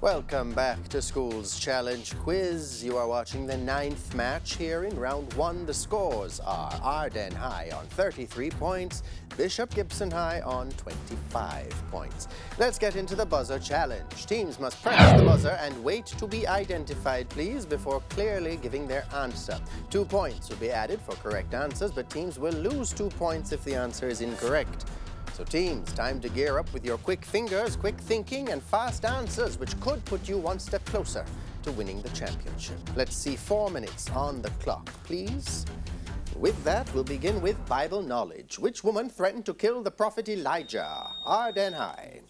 Welcome back to School's Challenge Quiz. You are watching the 9th match here in round 1. The scores are Ardenne High on 33 points, Bishop Gibson High on 25 points. Let's get into the buzzer challenge. Teams must press the buzzer and wait to be identified, please, before clearly giving their answer. 2 points will be added for correct answers, but teams will lose 2 points if the answer is incorrect. So teams, time to gear up with your quick fingers, quick thinking, and fast answers, which could put you one step closer to winning the championship. Let's see 4 minutes on the clock, please. With that, we'll begin with Bible knowledge. Which woman threatened to kill the prophet Elijah? Ardenne High.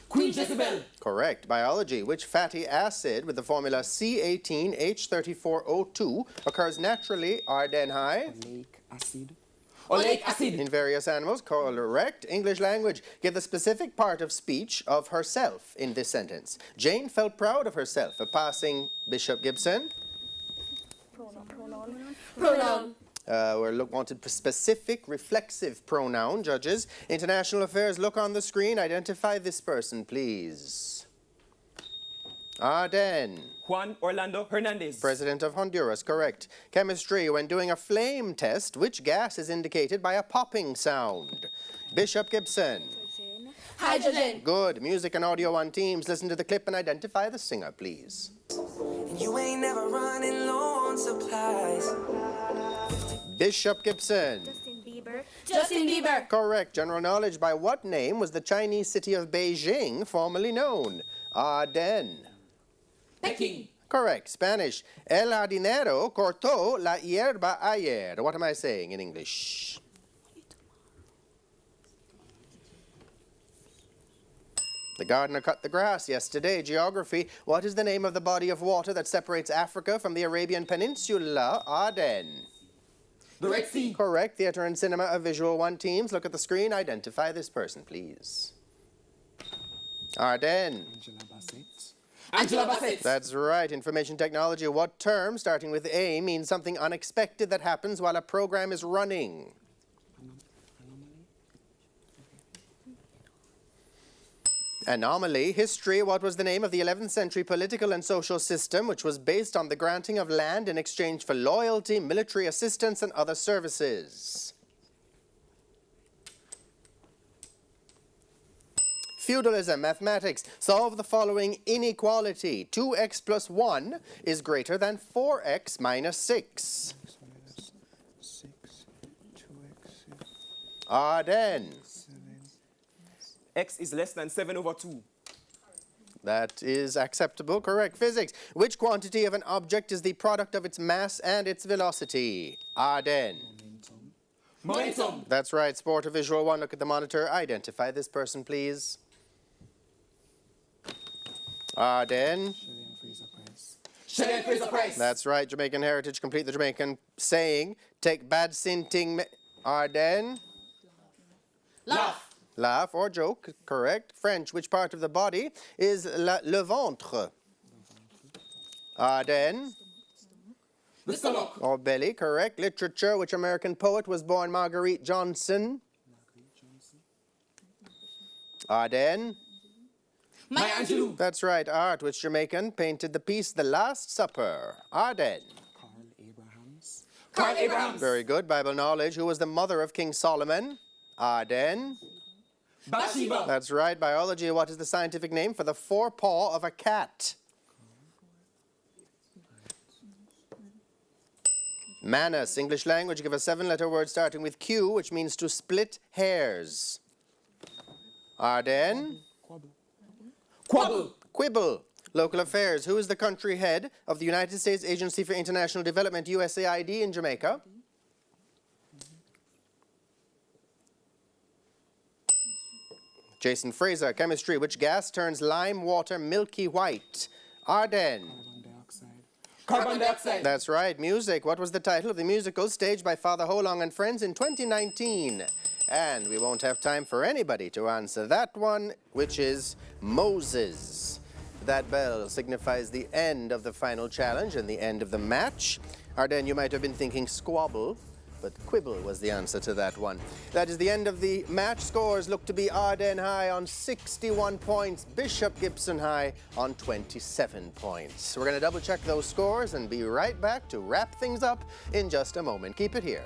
Queen Jezebel. Correct. Biology. Which fatty acid with the formula C18H34O2 occurs naturally? Ardenne High. Oleic acid. Oleic acid. In various animals. Correct. English language. Give the specific part of speech of herself in this sentence. Jane felt proud of herself for passing Bishop Gibson. Pronoun. Wanted specific reflexive pronoun, judges. International affairs, look on the screen. Identify this person, please. Ardenne. Juan Orlando Hernandez. President of Honduras, correct. Chemistry, when doing a flame test, which gas is indicated by a popping sound? Bishop Gibson. Hydrogen. Good. Music and audio on teams. Listen to the clip and identify the singer, please. You ain't never running low on supplies. Bishop Gibson. Justin Bieber. Justin Bieber. Correct. General knowledge, by what name was the Chinese city of Beijing formerly known? Ardenne. Peking. Correct. Spanish. El jardinero cortó la hierba ayer. What am I saying in English? The gardener cut the grass yesterday. Geography. What is the name of the body of water that separates Africa from the Arabian Peninsula? Ardenne. The Red Sea. Correct. Theater and cinema of Visual 1 teams. Look at the screen. Identify this person, please. Ardenne. Angela Bassett. That's right. Information technology. What term, starting with A, means something unexpected that happens while a program is running? Anomaly. History. What was the name of the 11th century political and social system which was based on the granting of land in exchange for loyalty, military assistance, and other services? Feudalism. Mathematics. Solve the following inequality. 2x plus 1 is greater than 4x minus 6. 2x. Ardenne. X is less than 7/2. That is acceptable. Correct. Physics. Which quantity of an object is the product of its mass and its velocity? Ardenne. Momentum. That's right. Sport or Visual 1. Look at the monitor. Identify this person, please. Ardenne. Shelley Fraser Price. That's right. Jamaican heritage. Complete the Jamaican saying. Take bad sinting. Ardenne. Laugh. Laugh or joke. Correct. French. Which part of the body is le ventre? Ardenne. The stomach. Or belly. Correct. Literature. Which American poet was born Marguerite Johnson? Ardenne. Maya Angelou. That's right. Art. Which Jamaican painted the piece The Last Supper? Ardenne. Carl Abrahams. Very good. Bible knowledge. Who was the mother of King Solomon? Ardenne. Bathsheba. That's right. Biology. What is the scientific name for the forepaw of a cat? Manus. English language. Give a 7-letter word starting with Q, which means to split hairs. Ardenne. Quabble. Quibble. Local affairs. Who is the country head of the United States Agency for International Development, USAID, in Jamaica? Jason Fraser. Chemistry. Which gas turns lime water milky white? Ardenne. Carbon dioxide. That's right. Music. What was the title of the musical staged by Father Holong and Friends in 2019? And we won't have time for anybody to answer that one, which is Moses. That bell signifies the end of the final challenge and the end of the match. Ardenne, you might have been thinking squabble. but quibble was the answer to that one. That is the end of the match. Scores look to be Ardenne High on 61 points, Bishop Gibson High on 27 points. We're going to double check those scores and be right back to wrap things up in just a moment. Keep it here.